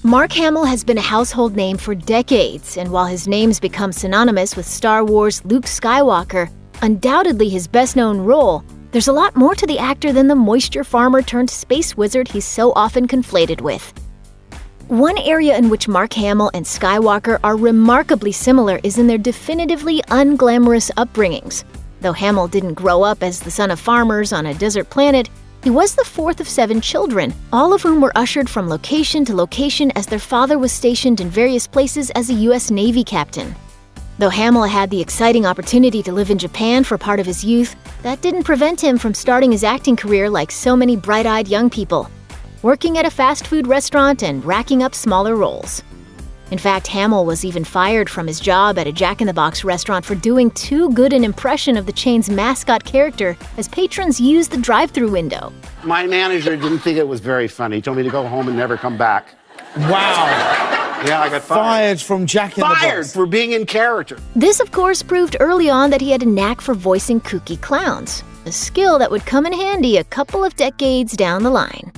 Mark Hamill has been a household name for decades, and while his name's become synonymous with Star Wars' Luke Skywalker, undoubtedly his best-known role, there's a lot more to the actor than the moisture farmer turned space wizard he's so often conflated with. One area in which Mark Hamill and Skywalker are remarkably similar is in their definitively unglamorous upbringings. Though Hamill didn't grow up as the son of farmers on a desert planet, he was the fourth of 7 children, all of whom were ushered from location to location as their father was stationed in various places as a U.S. Navy captain. Though Hamill had the exciting opportunity to live in Japan for part of his youth, that didn't prevent him from starting his acting career like so many bright-eyed young people, working at a fast food restaurant and racking up smaller roles. In fact, Hamill was even fired from his job at a Jack-in-the-Box restaurant for doing too good an impression of the chain's mascot character as patrons used the drive-thru window. My manager didn't think it was very funny. He told me to go home and never come back. Wow. Yeah, I got fired from Jack-in-the-Box. Fired for being in character. This, of course, proved early on that he had a knack for voicing kooky clowns, a skill that would come in handy a couple of decades down the line.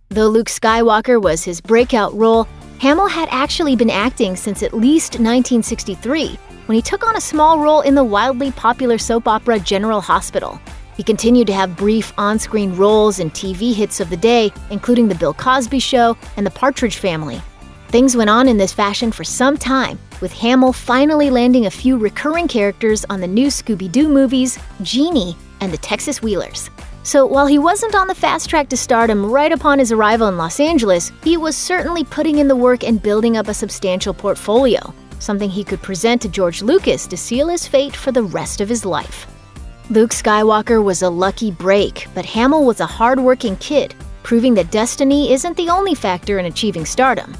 Though Luke Skywalker was his breakout role, Hamill had actually been acting since at least 1963, when he took on a small role in the wildly popular soap opera General Hospital. He continued to have brief on-screen roles in TV hits of the day, including The Bill Cosby Show and The Partridge Family. Things went on in this fashion for some time, with Hamill finally landing a few recurring characters on the new Scooby-Doo movies, Genie, and the Texas Wheelers. So while he wasn't on the fast track to stardom right upon his arrival in Los Angeles, he was certainly putting in the work and building up a substantial portfolio, something he could present to George Lucas to seal his fate for the rest of his life. Luke Skywalker was a lucky break, but Hamill was a hard-working kid, proving that destiny isn't the only factor in achieving stardom.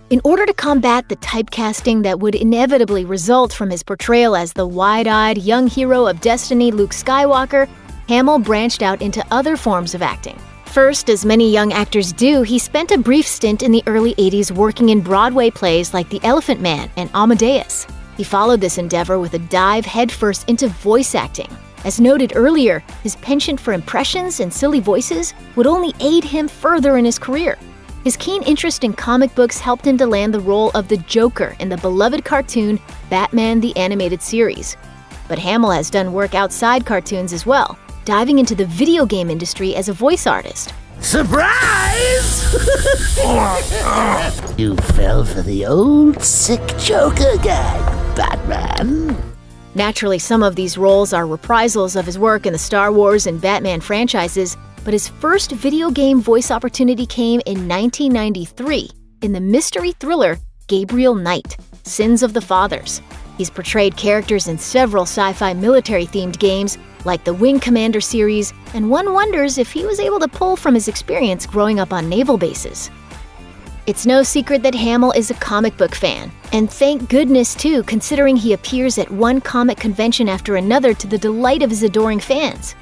In order to combat the typecasting that would inevitably result from his portrayal as the wide-eyed young hero of destiny Luke Skywalker, Hamill branched out into other forms of acting. First, as many young actors do, he spent a brief stint in the early 80s working in Broadway plays like The Elephant Man and Amadeus. He followed this endeavor with a dive headfirst into voice acting. As noted earlier, his penchant for impressions and silly voices would only aid him further in his career. His keen interest in comic books helped him to land the role of the Joker in the beloved cartoon Batman the Animated Series. But Hamill has done work outside cartoons as well, diving into the video game industry as a voice artist. Surprise! You fell for the old sick Joker gag, Batman. Naturally, some of these roles are reprisals of his work in the Star Wars and Batman franchises, but his first video game voice opportunity came in 1993 in the mystery thriller Gabriel Knight: Sins of the Fathers. He's portrayed characters in several sci-fi military-themed games, like the Wing Commander series, and one wonders if he was able to pull from his experience growing up on naval bases. It's no secret that Hamill is a comic book fan, and thank goodness too, considering he appears at one comic convention after another to the delight of his adoring fans.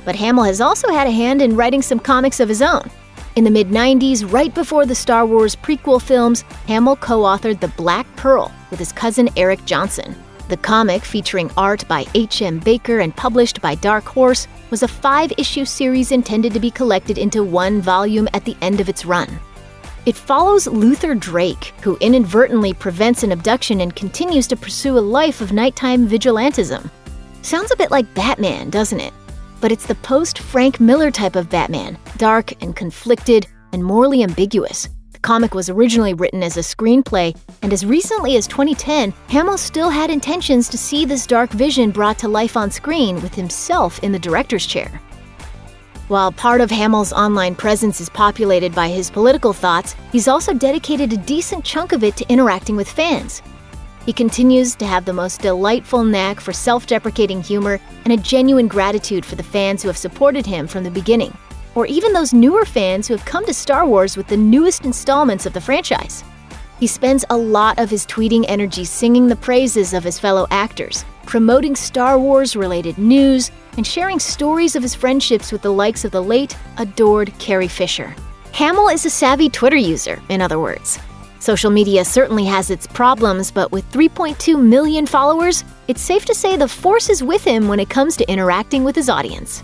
But Hamill has also had a hand in writing some comics of his own. In the mid-90s, right before the Star Wars prequel films, Hamill co-authored The Black Pearl with his cousin Eric Johnson. The comic, featuring art by H.M. Baker and published by Dark Horse, was a 5-issue series intended to be collected into one volume at the end of its run. It follows Luther Drake, who inadvertently prevents an abduction and continues to pursue a life of nighttime vigilantism. Sounds a bit like Batman, doesn't it? But it's the post-Frank Miller type of Batman, dark and conflicted and morally ambiguous. The comic was originally written as a screenplay, and as recently as 2010, Hamill still had intentions to see this dark vision brought to life on screen with himself in the director's chair. While part of Hamill's online presence is populated by his political thoughts, he's also dedicated a decent chunk of it to interacting with fans. He continues to have the most delightful knack for self-deprecating humor and a genuine gratitude for the fans who have supported him from the beginning, or even those newer fans who have come to Star Wars with the newest installments of the franchise. He spends a lot of his tweeting energy singing the praises of his fellow actors, promoting Star Wars-related news, and sharing stories of his friendships with the likes of the late, adored Carrie Fisher. Hamill is a savvy Twitter user, in other words. Social media certainly has its problems, but with 3.2 million followers, it's safe to say the force is with him when it comes to interacting with his audience.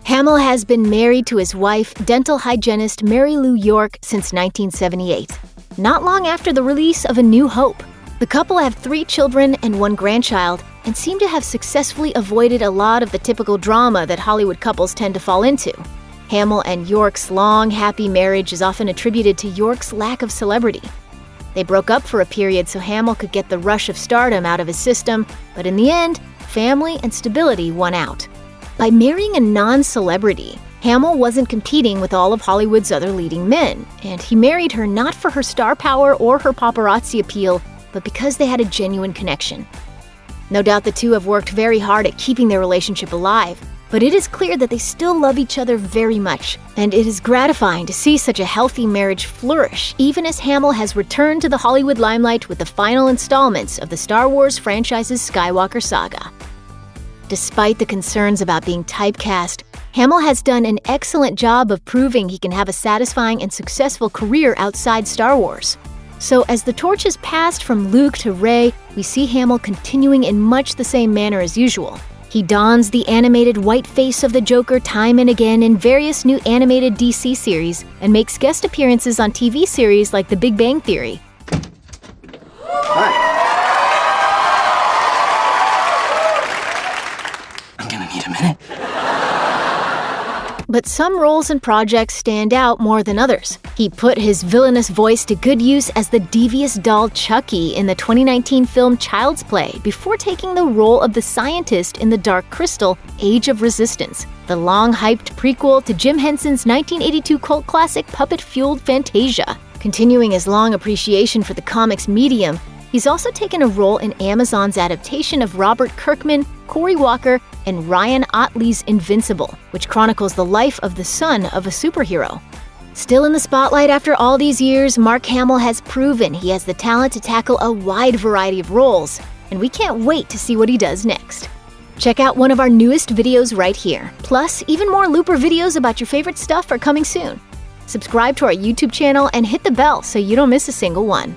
Hamill has been married to his wife, dental hygienist Mary Lou York, since 1978, not long after the release of A New Hope. The couple have 3 children and 1 grandchild, and seem to have successfully avoided a lot of the typical drama that Hollywood couples tend to fall into. Hamill and York's long, happy marriage is often attributed to York's lack of celebrity. They broke up for a period so Hamill could get the rush of stardom out of his system, but in the end, family and stability won out. By marrying a non-celebrity, Hamill wasn't competing with all of Hollywood's other leading men, and he married her not for her star power or her paparazzi appeal, but because they had a genuine connection. No doubt the two have worked very hard at keeping their relationship alive, but it is clear that they still love each other very much, and it is gratifying to see such a healthy marriage flourish, even as Hamill has returned to the Hollywood limelight with the final installments of the Star Wars franchise's Skywalker saga. Despite the concerns about being typecast, Hamill has done an excellent job of proving he can have a satisfying and successful career outside Star Wars. So as the torch is passed from Luke to Rey, we see Hamill continuing in much the same manner as usual. He dons the animated white face of the Joker time and again in various new animated DC series, and makes guest appearances on TV series like The Big Bang Theory. Hi. I'm gonna need a minute. But some roles and projects stand out more than others. He put his villainous voice to good use as the devious doll Chucky in the 2019 film Child's Play, before taking the role of the scientist in The Dark Crystal: Age of Resistance, the long-hyped prequel to Jim Henson's 1982 cult classic puppet-fueled Fantasia. Continuing his long appreciation for the comics medium, he's also taken a role in Amazon's adaptation of Robert Kirkman, Cory Walker, and Ryan Ottley's Invincible, which chronicles the life of the son of a superhero. Still in the spotlight after all these years, Mark Hamill has proven he has the talent to tackle a wide variety of roles, and we can't wait to see what he does next. Check out one of our newest videos right here. Plus, even more Looper videos about your favorite stuff are coming soon. Subscribe to our YouTube channel and hit the bell so you don't miss a single one.